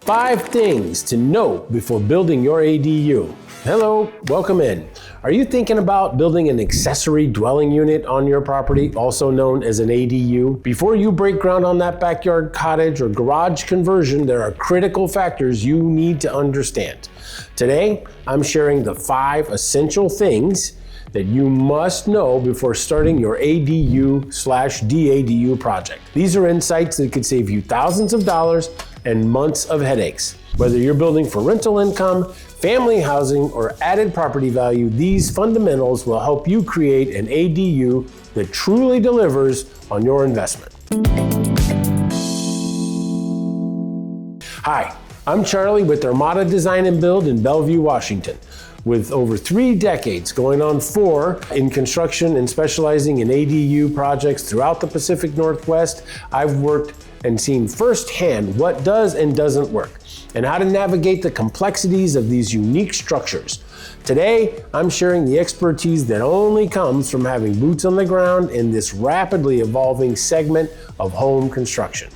5 things to know before building your ADU. Hello, welcome in. Are you thinking about building an accessory dwelling unit on your property, also known as an ADU? Before you break ground on that backyard cottage or garage conversion, there are critical factors you need to understand. Today, I'm sharing the 5 essential things that you must know before starting your ADU/DADU project. These are insights that could save you thousands of dollars and months of headaches. Whether you're building for rental income, family housing, or added property value, these fundamentals will help you create an ADU that truly delivers on your investment. Hi, I'm Charlie with Armada Design and Build in Bellevue, Washington. With over 3 decades, going on 4, in construction and specializing in ADU projects throughout the Pacific Northwest, I've worked and seen firsthand what does and doesn't work, and how to navigate the complexities of these unique structures. Today, I'm sharing the expertise that only comes from having boots on the ground in this rapidly evolving segment of home construction.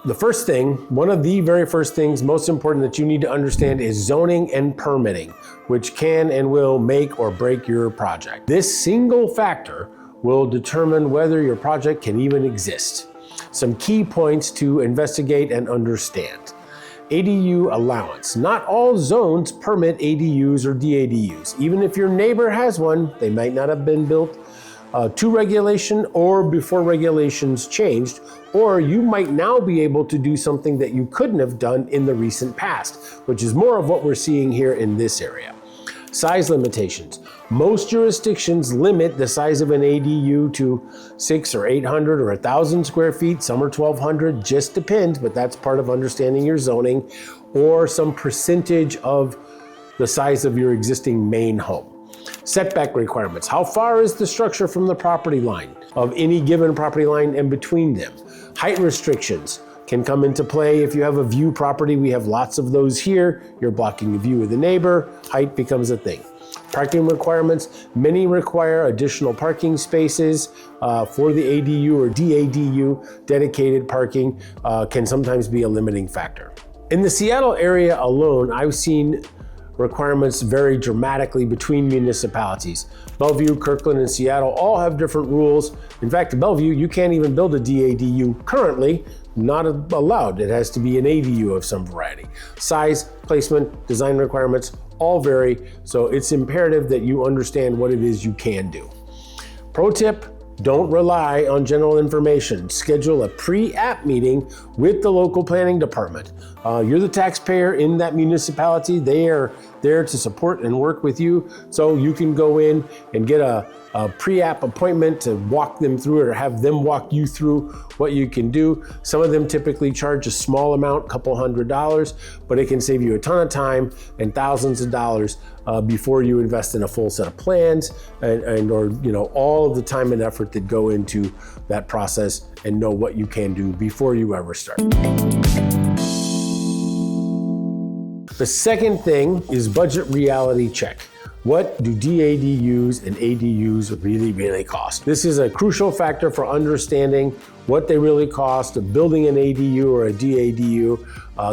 The first thing, one of the very first things most important that you need to understand is zoning and permitting, which can and will make or break your project. This single factor will determine whether your project can even exist. Some key points to investigate and understand. ADU allowance. Not all zones permit ADUs or DADUs. Even if your neighbor has one, they might not have been built to regulation or before regulations changed, or you might now be able to do something that you couldn't have done in the recent past, which is more of what we're seeing here in this area. Size limitations. Most jurisdictions limit the size of an ADU to 600 or 800 or 1,000 square feet. Some are 1,200, just depends, but that's part of understanding your zoning, or some percentage of the size of your existing main home. Setback requirements. How far is the structure from the property line of any given property line and between them? Height restrictions can come into play. If you have a view property, we have lots of those here. You're blocking the view of the neighbor. Height becomes a thing. Parking requirements. Many require additional parking spaces for the ADU or DADU. Dedicated parking can sometimes be a limiting factor. In the Seattle area alone, I've seen requirements vary dramatically between municipalities. Bellevue, Kirkland, and Seattle all have different rules. In fact, in Bellevue, you can't even build a DADU currently, not allowed. It has to be an ADU of some variety. Size, placement, design requirements all vary, so it's imperative that you understand what it is you can do. Pro tip, don't rely on general information. Schedule a pre-app meeting with the local planning department. You're the taxpayer in that municipality. They are there to support and work with you, so you can go in and get a pre-app appointment to walk them through it or have them walk you through what you can do. Some of them typically charge a small amount, couple $100s, but it can save you a ton of time and thousands of dollars before you invest in a full set of plans and or all of the time and effort that go into that process, and know what you can do before you ever start. The second thing is budget reality check. What do DADUs and ADUs really cost? This is a crucial factor for understanding what they really cost of building an ADU or a DADU.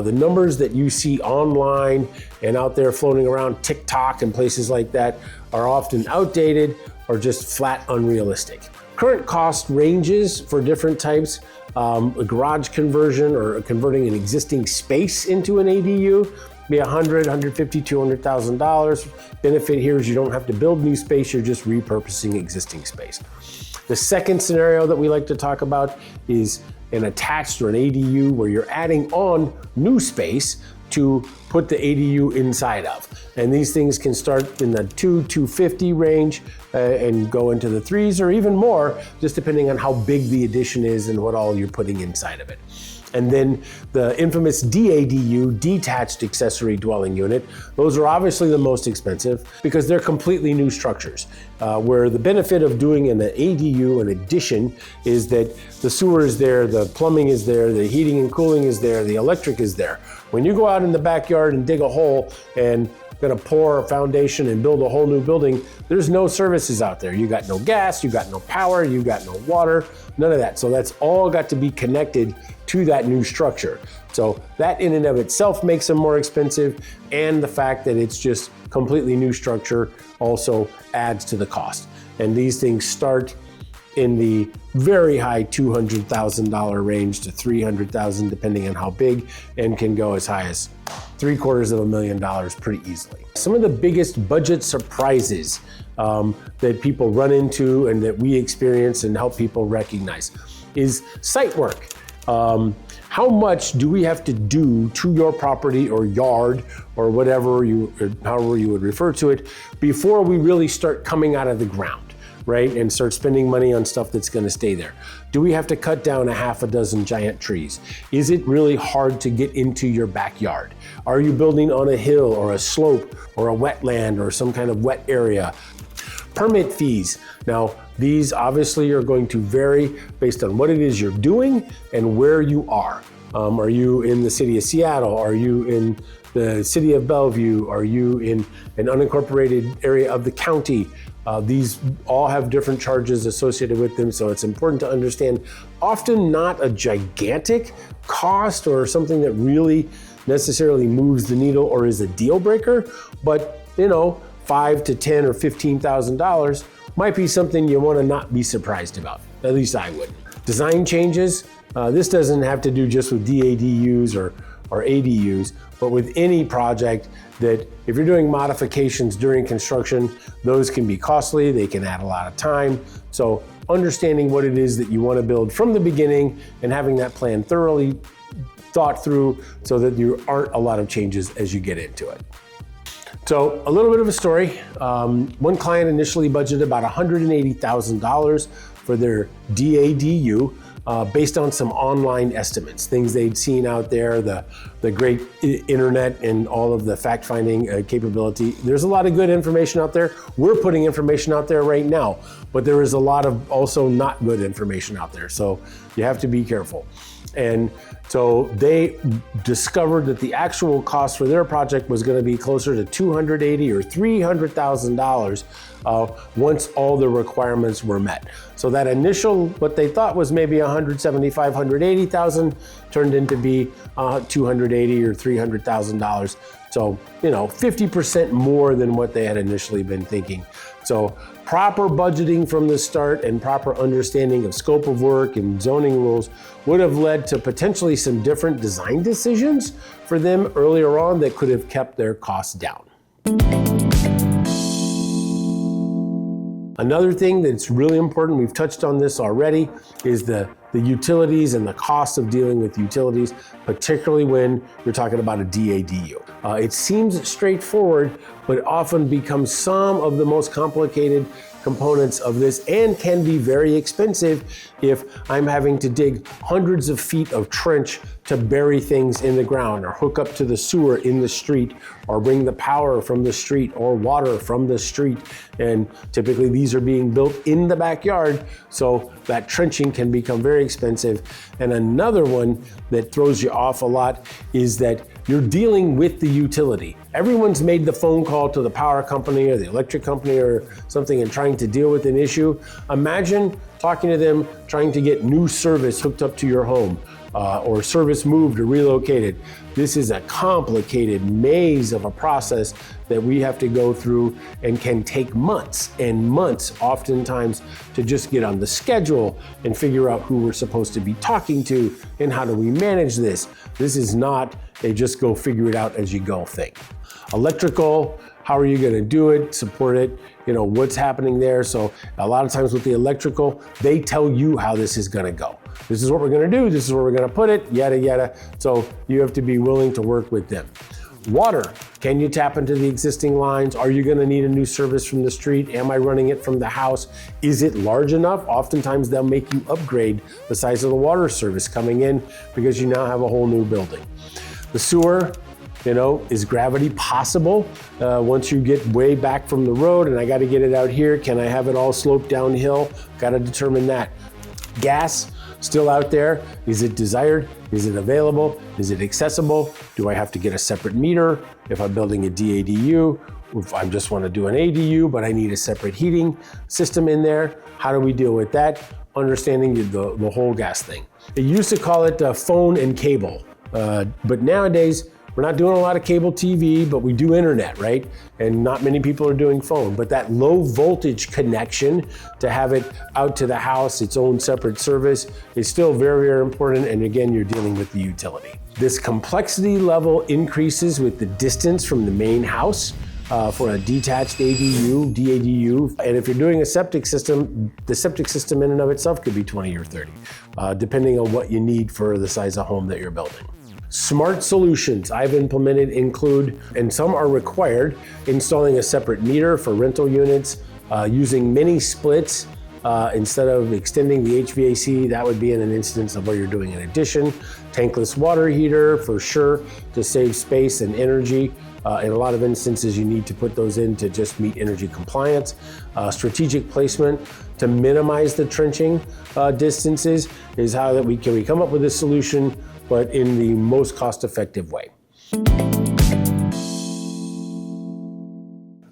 The numbers that you see online and out there floating around TikTok and places like that are often outdated or just flat unrealistic. Current cost ranges for different types, a garage conversion or converting an existing space into an ADU, be $100,000, $150,000, $200,000. Benefit here is you don't have to build new space, you're just repurposing existing space. The second scenario that we like to talk about is an attached or an ADU where you're adding on new space to put the ADU inside of. And these things can start in the $250 range and go into the 3s or even more, just depending on how big the addition is and what all you're putting inside of it. And then the infamous DADU, detached accessory dwelling unit, those are obviously the most expensive because they're completely new structures, where the benefit of doing an ADU, an addition, is that the sewer is there, the plumbing is there, the heating and cooling is there, the electric is there. When you go out in the backyard and dig a hole and gonna pour a foundation and build a whole new building, there's no services out there. You got no gas, you got no power, you got no water, none of that. So that's all got to be connected to that new structure. So that in and of itself makes them more expensive, and the fact that it's just completely new structure also adds to the cost. And these things start in the very high $200,000 range to $300,000 depending on how big, and can go as high as $750,000 pretty easily. Some of the biggest budget surprises that people run into and that we experience and help people recognize is site work. How much do we have to do to your property or yard or however you would refer to it before we really start coming out of the ground, right? And start spending money on stuff that's gonna stay there. Do we have to cut down a half a dozen giant trees? Is it really hard to get into your backyard? Are you building on a hill or a slope or a wetland or some kind of wet area? Permit fees. Now, these obviously are going to vary based on what it is you're doing and where you are. Are you in the city of Seattle? Are you in the city of Bellevue? Are you in an unincorporated area of the county? These all have different charges associated with them, so it's important to understand. Often not a gigantic cost or something that really necessarily moves the needle or is a deal breaker, but $5,000 to $10,000 or $15,000 might be something you want to not be surprised about. At least I would. Design changes. This doesn't have to do just with DADUs or ADUs, but with any project that if you're doing modifications during construction, those can be costly, they can add a lot of time. So understanding what it is that you want to build from the beginning and having that plan thoroughly thought through so that there aren't a lot of changes as you get into it. So a little bit of a story. One client initially budgeted about $180,000 for their DADU based on some online estimates, things they'd seen out there, the great internet and all of the fact-finding capability. There's a lot of good information out there. We're putting information out there right now, but there is a lot of also not good information out there. So you have to be careful. And so they discovered that the actual cost for their project was going to be closer to $280,000 or $300,000 once all the requirements were met. So that initial, what they thought was maybe $175,000, $180,000 turned into be $280,000 or $300,000. So 50% more than what they had initially been thinking. So proper budgeting from the start and proper understanding of scope of work and zoning rules would have led to potentially some different design decisions for them earlier on that could have kept their costs down. Another thing that's really important, we've touched on this already, is the utilities and the cost of dealing with utilities, particularly when you're talking about a DADU. It seems straightforward, but often becomes some of the most complicated components of this and can be very expensive if I'm having to dig hundreds of feet of trench to bury things in the ground or hook up to the sewer in the street or bring the power from the street or water from the street. And typically these are being built in the backyard, so that trenching can become very expensive. And another one that throws you off a lot is that you're dealing with the utility. Everyone's made the phone call to the power company or the electric company or something and trying to deal with an issue. Imagine talking to them, trying to get new service hooked up to your home or service moved or relocated. This is a complicated maze of a process that we have to go through and can take months and months oftentimes to just get on the schedule and figure out who we're supposed to be talking to and how do we manage this. This is not a just go figure it out as you go thing. Electrical, how are you going to do it, support it, what's happening there. So a lot of times with the electrical, they tell you how this is going to go. This is what we're going to do, this is where we're going to put it, yada, yada. So you have to be willing to work with them. Water, can you tap into the existing lines? Are you going to need a new service from the street? Am I running it from the house? Is it large enough? Oftentimes they'll make you upgrade the size of the water service coming in because you now have a whole new building. The sewer, is gravity possible once you get way back from the road and I got to get it out here? Can I have it all sloped downhill? Got to determine that. Gas, still out there. Is it desired? Is it available? Is it accessible? Do I have to get a separate meter if I'm building a DADU? If I just want to do an ADU, but I need a separate heating system in there, how do we deal with that? Understanding the whole gas thing. They used to call it phone and cable, but nowadays we're not doing a lot of cable TV, but we do internet, right? And not many people are doing phone, but that low voltage connection to have it out to the house, its own separate service, is still very, very important. And again, you're dealing with the utility. This complexity level increases with the distance from the main house for a detached ADU, DADU. And if you're doing a septic system, the septic system in and of itself could be 20 or 30, depending on what you need for the size of home that you're building. Smart solutions I've implemented include, and some are required, installing a separate meter for rental units, using mini splits instead of extending the HVAC. That would be in an instance of where you're doing an addition. Tankless water heater for sure to save space and energy. In a lot of instances, you need to put those in to just meet energy compliance. Strategic placement to minimize the trenching distances is how that we come up with a solution, but in the most cost-effective way.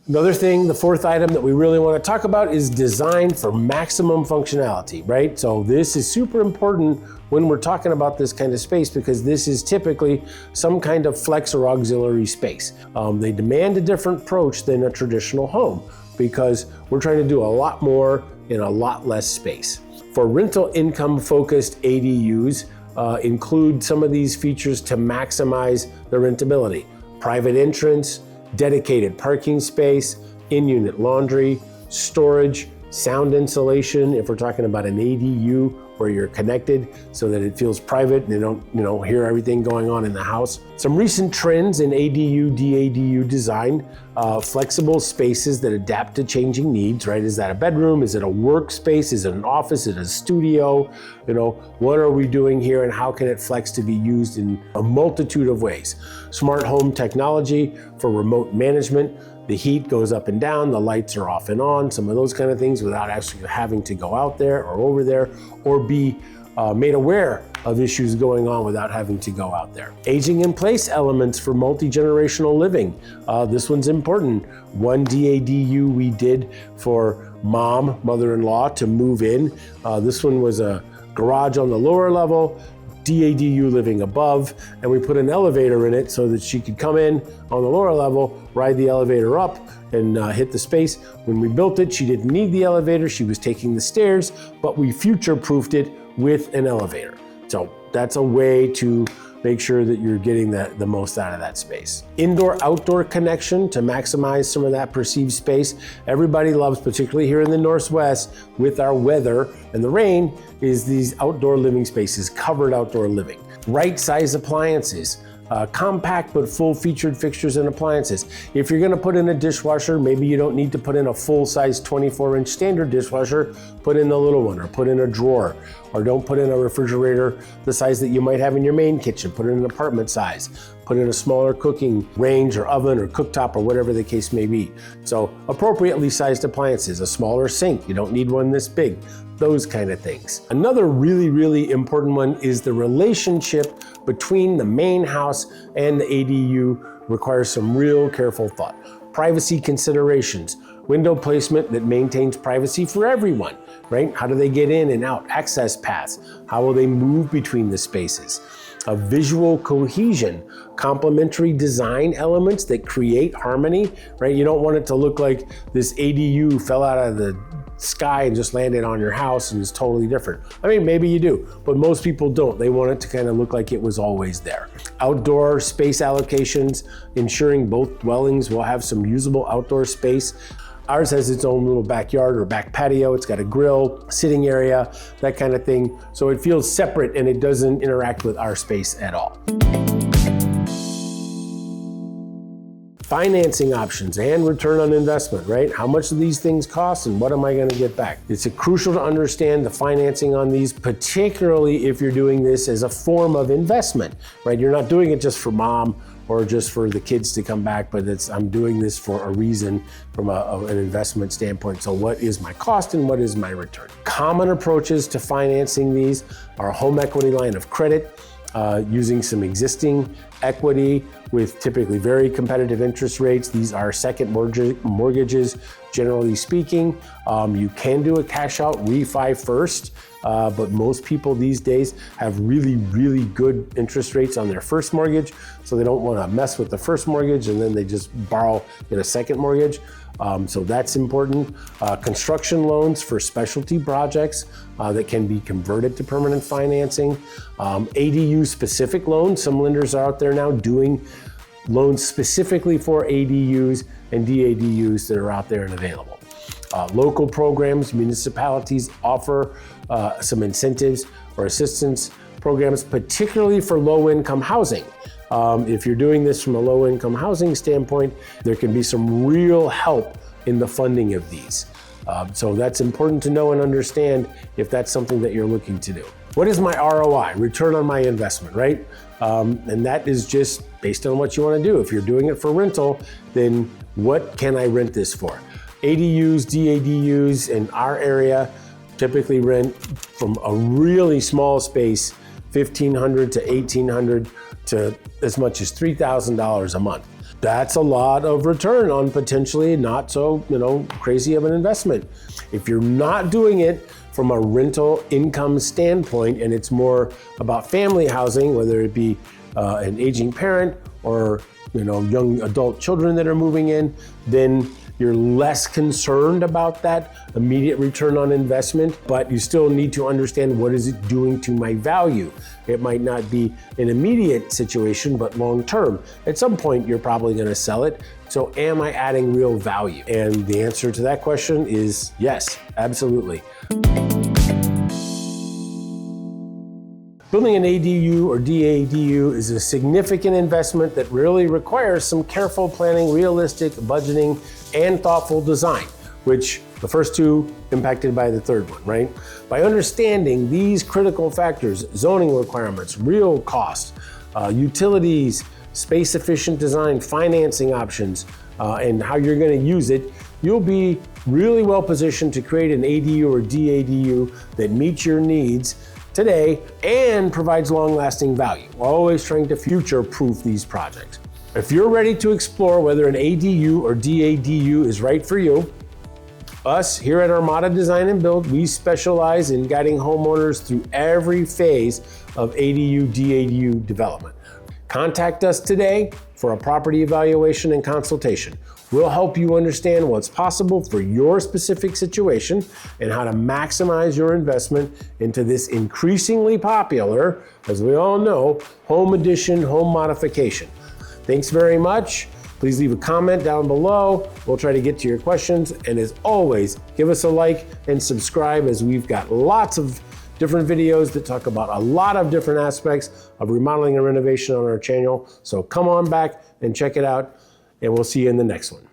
Another thing, the fourth item that we really want to talk about is design for maximum functionality, right? So this is super important when we're talking about this kind of space, because this is typically some kind of flex or auxiliary space. They demand a different approach than a traditional home because we're trying to do a lot more in a lot less space. For rental income focused ADUs, include some of these features to maximize the rentability. Private entrance, dedicated parking space, in-unit laundry, storage, sound insulation if we're talking about an ADU where you're connected so that it feels private and they don't hear everything going on in the house. Some recent trends in ADU, DADU design, flexible spaces that adapt to changing needs, right? Is that a bedroom? Is it a workspace? Is it an office? Is it a studio? What are we doing here and how can it flex to be used in a multitude of ways? Smart home technology for remote management. The heat goes up and down, the lights are off and on, some of those kind of things without actually having to go out there or over there or be made aware of issues going on without having to go out there. Aging in place elements for multi-generational living. This one's important. One DADU we did for mother-in-law to move in. This one was a garage on the lower level, DADU living above, and we put an elevator in it so that she could come in on the lower level, ride the elevator up, and hit the space. When we built it, she didn't need the elevator. She was taking the stairs, but we future-proofed it with an elevator. So that's a way to make sure that you're getting the most out of that space. Indoor-outdoor connection to maximize some of that perceived space. Everybody loves, particularly here in the Northwest, with our weather and the rain, is these outdoor living spaces, covered outdoor living. Right size appliances. Compact but full featured fixtures and appliances. If you're gonna put in a dishwasher, maybe you don't need to put in a full-size 24-inch standard dishwasher, put in the little one or put in a drawer, or don't put in a refrigerator the size that you might have in your main kitchen, put in an apartment size, put in a smaller cooking range or oven or cooktop or whatever the case may be. So appropriately sized appliances, a smaller sink, you don't need one this big, those kind of things. Another really, really important one is the relationship between the main house and the ADU requires some real careful thought. Privacy considerations, window placement that maintains privacy for everyone, right? How do they get in and out? Access paths, how will they move between the spaces? A visual cohesion, complementary design elements that create harmony, right? You don't want it to look like this ADU fell out of the sky and just landed on your house and is totally different. I mean, maybe you do, but most people don't. They want it to kind of look like it was always there. Outdoor space allocations, ensuring both dwellings will have some usable outdoor space. Ours has its own little backyard or back patio. It's got a grill, sitting area, that kind of thing. So it feels separate and it doesn't interact with our space at all. Financing options and return on investment, right? How much do these things cost and what am I gonna get back? It's crucial to understand the financing on these, particularly if you're doing this as a form of investment, right? You're not doing it just for mom or just for the kids to come back, but I'm doing this for a reason from an investment standpoint. So what is my cost and what is my return? Common approaches to financing these are a home equity line of credit, using some existing equity with typically very competitive interest rates. These are second mortgages, generally speaking. You can do a cash out refi first, but most people these days have really, really good interest rates on their first mortgage, so they don't want to mess with the first mortgage and then they just borrow in a second mortgage. So that's important. Construction loans for specialty projects that can be converted to permanent financing. ADU specific loans. Some lenders are out there now doing loans specifically for ADUs and DADUs that are out there and available. Local programs, municipalities offer some incentives or assistance programs, particularly for low-income housing. If you're doing this from a low-income housing standpoint, there can be some real help in the funding of these. So that's important to know and understand if that's something that you're looking to do. What is my ROI, return on my investment, right? And that is just based on what you want to do. If you're doing it for rental, then what can I rent this for? ADUs, DADUs in our area typically rent from a really small space, $1,500 to $1,800 to as much as $3,000 a month. That's a lot of return on potentially not so, crazy of an investment. If you're not doing it from a rental income standpoint and it's more about family housing, whether it be an aging parent or young adult children that are moving in, then you're less concerned about that immediate return on investment, but you still need to understand what is it doing to my value. It might not be an immediate situation, but long term. At some point, you're probably gonna sell it. So am I adding real value? And the answer to that question is yes, absolutely. Building an ADU or DADU is a significant investment that really requires some careful planning, realistic budgeting, and thoughtful design, which the first two impacted by the third one, right? By understanding these critical factors, zoning requirements, real costs, utilities, space-efficient design, financing options, and how you're gonna use it, you'll be really well positioned to create an ADU or DADU that meets your needs today and provides long-lasting value. We're always trying to future-proof these projects. If you're ready to explore whether an ADU or DADU is right for you, us here at Armada Design and Build, we specialize in guiding homeowners through every phase of ADU, DADU development. Contact us today for a property evaluation and consultation. We'll help you understand what's possible for your specific situation and how to maximize your investment into this increasingly popular, as we all know, home addition, home modification. Thanks very much. Please leave a comment down below. We'll try to get to your questions. And as always, give us a like and subscribe, as we've got lots of different videos that talk about a lot of different aspects of remodeling and renovation on our channel. So come on back and check it out, and we'll see you in the next one.